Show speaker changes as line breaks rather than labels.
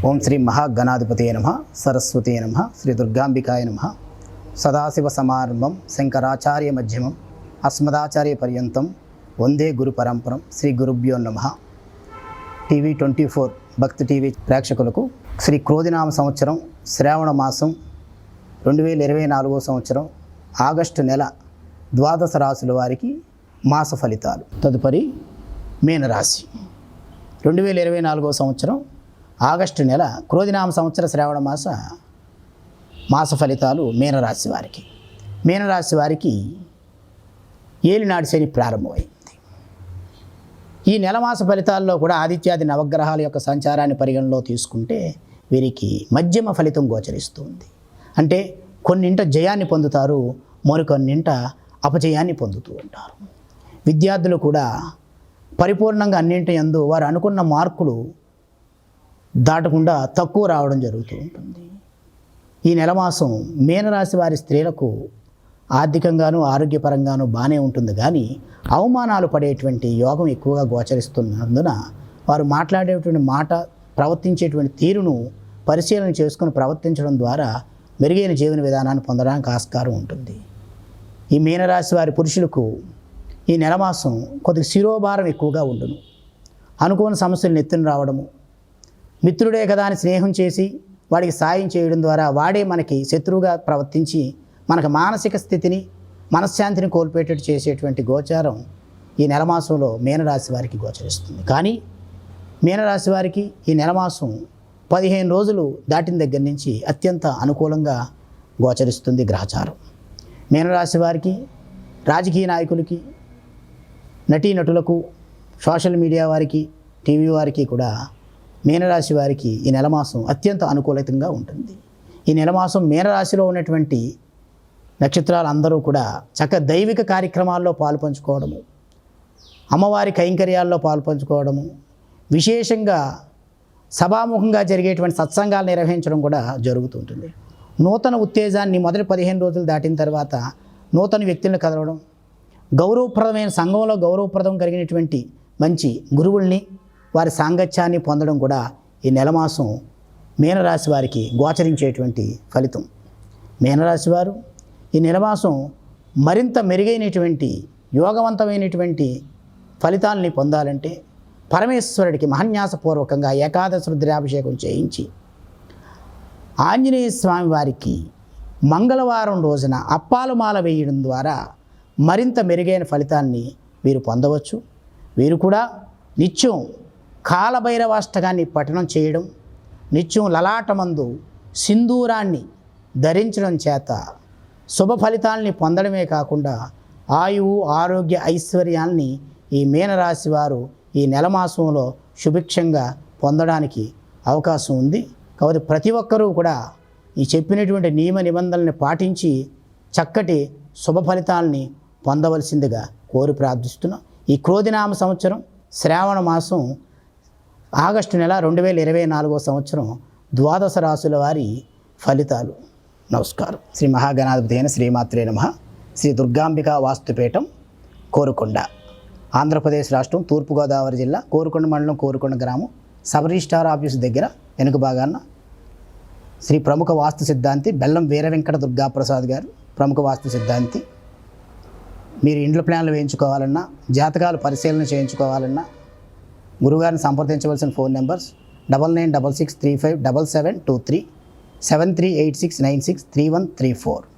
ఓం శ్రీ మహాగణాధిపతయ నమః సరస్వతీ నమః శ్రీ దుర్గాంబికాయ నమః సదాశివ సమారంభం శంకరాచార్య మధ్యమం అస్మదాచార్య పర్యంతం వందే గురు పరంపరం శ్రీ గురుభ్యో నమః. టీవీ 24 భక్తి టీవీ ప్రేక్షకులకు శ్రీ క్రోధినామ సంవత్సరం శ్రావణ మాసం 2024 సంవత్సరం ఆగస్టు నెల ద్వాదశ రాశుల వారికి మాస ఫలితాలు. తదుపరి మీనరాశి 2024 సంవత్సరం ఆగస్టు నెల క్రోధినామ సంవత్సర శ్రావణ మాస ఫలితాలు మీనరాశి వారికి. మీనరాశి వారికి ఏలినాటి శని ప్రారంభమైంది. ఈ నెల మాస ఫలితాల్లో కూడా ఆదిత్యాది నవగ్రహాల యొక్క సంచారాన్ని పరిగణలో తీసుకుంటే వీరికి మధ్యమ ఫలితం గోచరిస్తుంది. అంటే కొన్నింట జయాన్ని పొందుతారు, మరికొన్నింట అపజయాన్ని పొందుతూ ఉంటారు. విద్యార్థులు కూడా పరిపూర్ణంగా అన్నింటి యందు వారు అనుకున్న మార్కులు దాటకుండా తక్కువ రావడం జరుగుతూ ఉంటుంది. ఈ నెల మాసం మీనరాశి వారి స్త్రీలకు ఆర్థికంగాను ఆరోగ్యపరంగాను బాగానే ఉంటుంది, కానీ అవమానాలు పడేటువంటి యోగం ఎక్కువగా గోచరిస్తున్నందున వారు మాట్లాడేటువంటి మాట, ప్రవర్తించేటువంటి తీరును పరిశీలన చేసుకుని ప్రవర్తించడం ద్వారా మెరుగైన జీవన విధానాన్ని పొందడానికి ఆస్కారం ఉంటుంది. ఈ మీనరాశి వారి పురుషులకు ఈ నెల మాసం కొద్దిగా శిరోభారం ఎక్కువగా ఉండును. అనుకోని సమస్యలు నెత్తున రావడము, మిత్రుడే కదా అని స్నేహం చేసి వాడికి సాయం చేయడం ద్వారా వాడే మనకి శత్రువుగా ప్రవర్తించి మనకు మానసిక స్థితిని, మనశ్శాంతిని కోల్పోయేటట్టు చేసేటువంటి గోచారం ఈ నెల మాసంలో మీనరాశి వారికి గోచరిస్తుంది. కానీ మీనరాశి వారికి ఈ నెల మాసం 15 రోజులు దాటిన దగ్గర నుంచి అత్యంత అనుకూలంగా గోచరిస్తుంది గ్రహచారం. మీనరాశి వారికి, రాజకీయ నాయకులకి, నటీనటులకు, సోషల్ మీడియా వారికి, టీవీ వారికి కూడా మీనరాశి వారికి ఈ నెల మాసం అత్యంత అనుకూలితంగా ఉంటుంది. ఈ నెల మాసం మీనరాశిలో ఉన్నటువంటి నక్షత్రాలు అందరూ కూడా దైవిక కార్యక్రమాల్లో పాలుపంచుకోవడము, అమ్మవారి కైంకర్యాల్లో పాలుపంచుకోవడము, విశేషంగా సభాముఖంగా జరిగేటువంటి సత్సంగాలు నిర్వహించడం కూడా జరుగుతుంటుంది. నూతన ఉత్తేజాన్ని మొదటి 15 రోజులు దాటిన తర్వాత నూతన వ్యక్తులను కలవడం, గౌరవప్రదమైన సంఘంలో గౌరవప్రదం కలిగినటువంటి మంచి గురువుల్ని, వారి సాంగత్యాన్ని పొందడం కూడా ఈ నెల మాసం మీనరాశి వారికి గోచరించేటువంటి ఫలితం. మీనరాశి వారు ఈ నెల మాసం మరింత మెరుగైనటువంటి యోగవంతమైనటువంటి ఫలితాలని పొందాలంటే పరమేశ్వరుడికి మహన్యాసపూర్వకంగా ఏకాదశ రుద్రాభిషేకం చేయించి ఆంజనేయ స్వామి వారికి మంగళవారం రోజున అప్పాలు మాల వేయడం ద్వారా మరింత మెరుగైన ఫలితాన్ని వీరు పొందవచ్చు. వీరు కూడా నిత్యం కాలభైరవాష్టకాన్ని పఠనం చేయడం, నిత్యం లలాటమందు సింధూరాన్ని ధరించడం చేత శుభ ఫలితాలని పొందడమే కాకుండా ఆయువు, ఆరోగ్య, ఐశ్వర్యాల్ని ఈ మీనరాశి వారు ఈ నెల మాసంలో సుభిక్షంగా పొందడానికి అవకాశం ఉంది. కాబట్టి ప్రతి ఒక్కరూ కూడా ఈ చెప్పినటువంటి నియమ నిబంధనల్ని పాటించి చక్కటి శుభ ఫలితాలని పొందవలసిందిగా కోరి ప్రార్థిస్తున్నాం. ఈ క్రోధినామ సంవత్సరం శ్రావణ మాసం ఆగస్టు నెల 2024 సంవత్సరం ద్వాదశ రాశుల వారి ఫలితాలు. నమస్కారం. శ్రీ మహాగణాధిపతి అయిన శ్రీమాత్రే నమః. శ్రీ దుర్గాంబికా వాస్తుపీఠం, కోరుకొండ, ఆంధ్రప్రదేశ్ రాష్ట్రం, తూర్పుగోదావరి జిల్లా, కోరుకొండ మండలం, కోరుకొండ గ్రామం, సబ్ రిజిస్ట్రార్ ఆఫీస్ దగ్గర వెనుక భాగాన శ్రీ ప్రముఖ వాస్తు సిద్ధాంతి బెల్లం వీర వెంకట దుర్గాప్రసాద్ గారు, ప్రముఖ వాస్తు సిద్ధాంతి. మీరు ఇండ్ల ప్లాన్లు వేయించుకోవాలన్నా, జాతకాలు పరిశీలన చేయించుకోవాలన్నా గురుగారిని సంప్రదించవలసిన ఫోన్ నెంబర్స్ 9966357723, 7386963134.